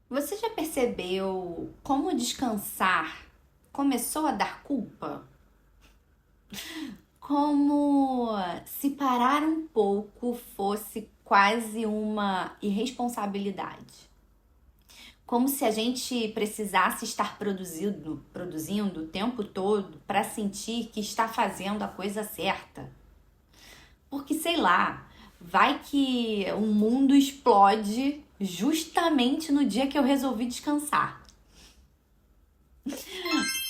Você já percebeu como descansar começou a dar culpa? Como se parar um pouco fosse quase uma irresponsabilidade. Como se a gente precisasse estar produzindo o tempo todo para sentir que está fazendo a coisa certa. Porque sei lá, vai que o mundo explode justamente no dia que eu resolvi descansar.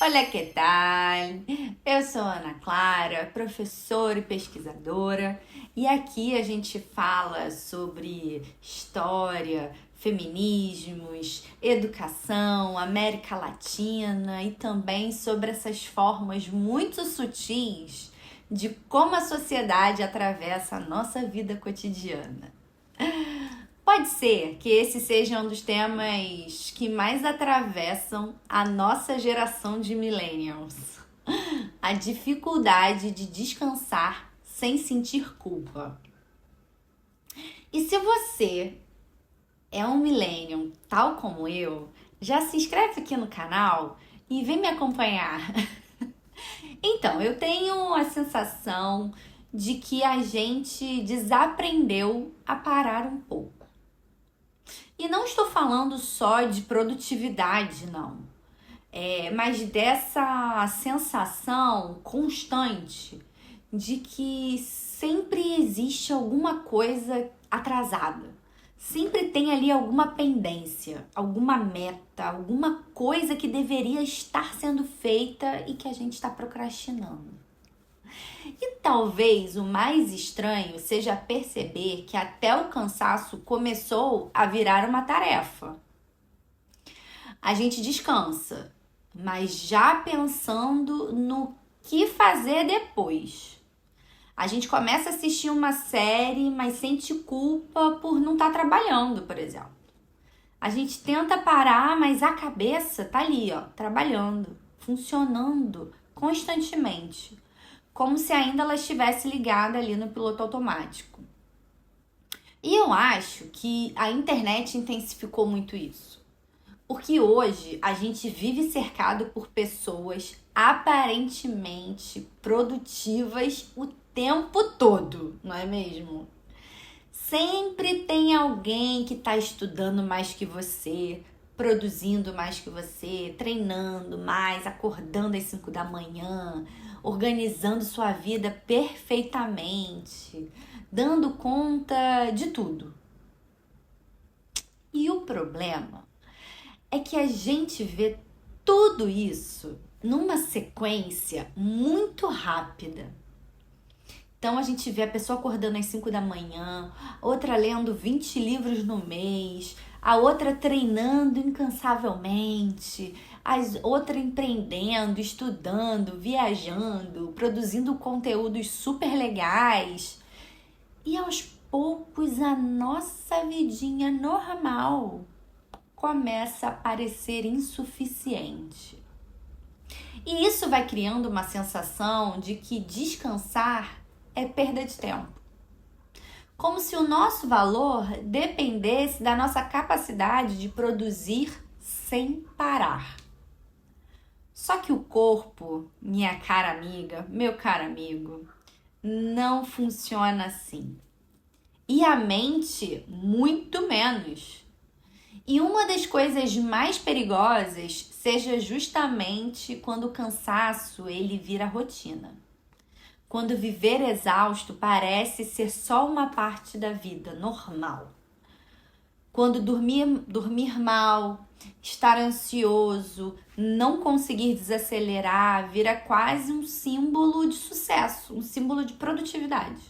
Olha que tal! Eu sou Ana Clara, professora e pesquisadora, e aqui a gente fala sobre história, feminismos, educação, América Latina e também sobre essas formas muito sutis de como a sociedade atravessa a nossa vida cotidiana. Pode ser que esse seja um dos temas que mais atravessam a nossa geração de millennials. A dificuldade de descansar sem sentir culpa. E se você é um millennial tal como eu, já se inscreve aqui no canal e vem me acompanhar. Então, eu tenho a sensação de que a gente desaprendeu a parar um pouco. E não estou falando só de produtividade, não. Mas dessa sensação constante de que sempre existe alguma coisa atrasada. Sempre tem ali alguma pendência, alguma meta, alguma coisa que deveria estar sendo feita e que a gente está procrastinando. E talvez o mais estranho seja perceber que até o cansaço começou a virar uma tarefa. A gente descansa, mas já pensando no que fazer depois. A gente começa a assistir uma série, mas sente culpa por não estar trabalhando, por exemplo. A gente tenta parar, mas a cabeça tá ali, ó, trabalhando, funcionando constantemente, como se ainda ela estivesse ligada ali no piloto automático. E eu acho que a internet intensificou muito isso. Porque hoje a gente vive cercado por pessoas aparentemente produtivas o tempo todo, não é mesmo? Sempre tem alguém que está estudando mais que você, produzindo mais que você, treinando mais, acordando às 5 da manhã, organizando sua vida perfeitamente, dando conta de tudo. E o problema é que a gente vê tudo isso numa sequência muito rápida. Então a gente vê a pessoa acordando às 5 da manhã, outra lendo 20 livros no mês, a outra treinando incansavelmente, a outra empreendendo, estudando, viajando, produzindo conteúdos super legais. E aos poucos a nossa vidinha normal começa a parecer insuficiente. E isso vai criando uma sensação de que descansar é perda de tempo. Como se o nosso valor dependesse da nossa capacidade de produzir sem parar. Só que o corpo, minha cara amiga, meu caro amigo, não funciona assim. E a mente, muito menos. E uma das coisas mais perigosas seja justamente quando o cansaço ele vira rotina. Quando viver exausto parece ser só uma parte da vida normal. Quando dormir mal, estar ansioso, não conseguir desacelerar, vira quase um símbolo de sucesso, um símbolo de produtividade.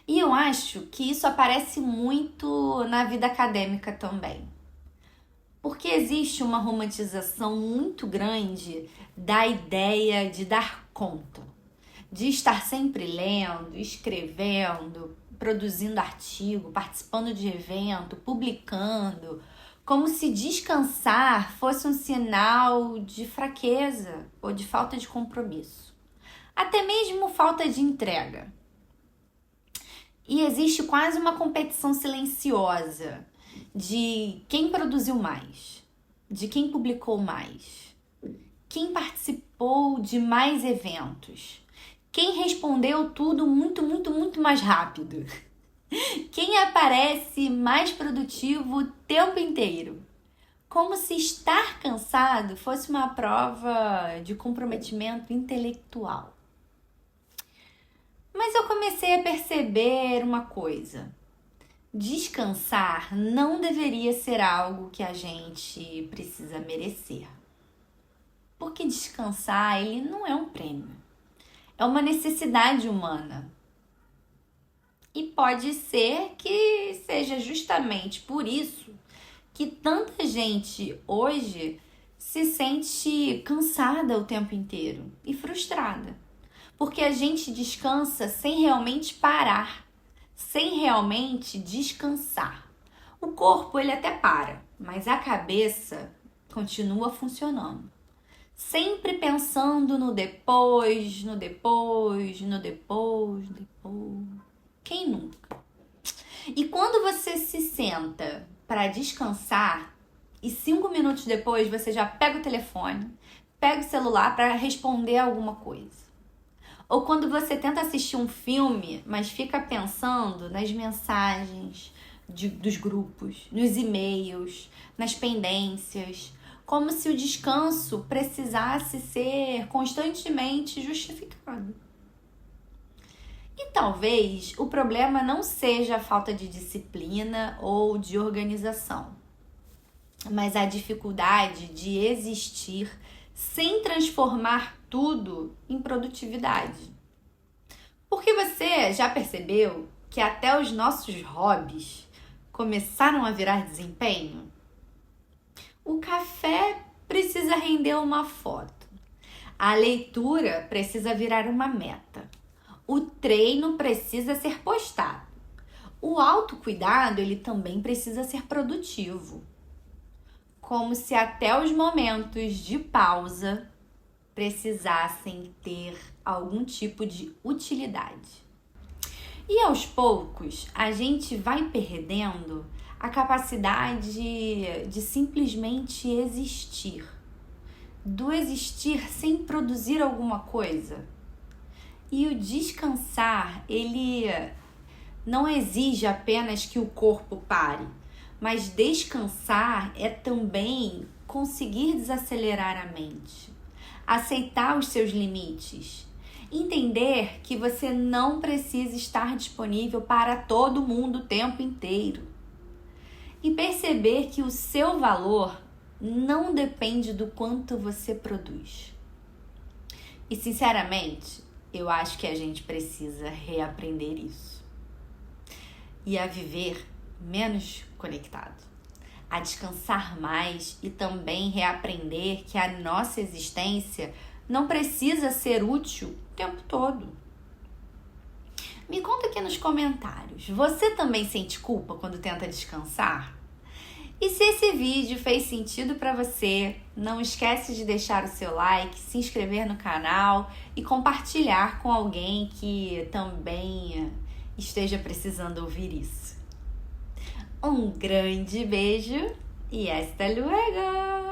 E eu acho que isso aparece muito na vida acadêmica também. Porque existe uma romantização muito grande da ideia de dar conta, de estar sempre lendo, escrevendo, produzindo artigo, participando de evento, publicando, como se descansar fosse um sinal de fraqueza ou de falta de compromisso. Até mesmo falta de entrega. E existe quase uma competição silenciosa de quem produziu mais, de quem publicou mais, quem participou de mais eventos, quem respondeu tudo muito mais rápido, quem aparece mais produtivo o tempo inteiro. Como se estar cansado fosse uma prova de comprometimento intelectual. Mas eu comecei a perceber uma coisa. Descansar não deveria ser algo que a gente precisa merecer. Porque descansar, ele não é um prêmio. É uma necessidade humana. E pode ser que seja justamente por isso que tanta gente hoje se sente cansada o tempo inteiro e frustrada. Porque a gente descansa sem realmente parar, sem realmente descansar. O corpo, ele até para, mas a cabeça continua funcionando. Sempre pensando no depois. Quem nunca? E quando você se senta para descansar e 5 minutos depois você já pega o telefone, pega o celular para responder alguma coisa. Ou quando você tenta assistir um filme, mas fica pensando nas mensagens dos grupos, nos e-mails, nas pendências, como se o descanso precisasse ser constantemente justificado. E talvez o problema não seja a falta de disciplina ou de organização, mas a dificuldade de existir sem transformar tudo em produtividade. Porque você já percebeu que até os nossos hobbies começaram a virar desempenho? O café precisa render uma foto. A leitura precisa virar uma meta. O treino precisa ser postado. O autocuidado, ele também precisa ser produtivo. Como se até os momentos de pausa precisassem ter algum tipo de utilidade. E aos poucos, a gente vai perdendo a capacidade de simplesmente existir. Do existir sem produzir alguma coisa. E o descansar, ele não exige apenas que o corpo pare, mas descansar é também conseguir desacelerar a mente, aceitar os seus limites, entender que você não precisa estar disponível para todo mundo o tempo inteiro e perceber que o seu valor não depende do quanto você produz. E sinceramente, eu acho que a gente precisa reaprender isso. E a viver menos conectado. A descansar mais e também reaprender que a nossa existência não precisa ser útil o tempo todo. Me conta aqui nos comentários. Você também sente culpa quando tenta descansar? E se esse vídeo fez sentido para você, não esquece de deixar o seu like, se inscrever no canal e compartilhar com alguém que também esteja precisando ouvir isso. Um grande beijo e hasta luego!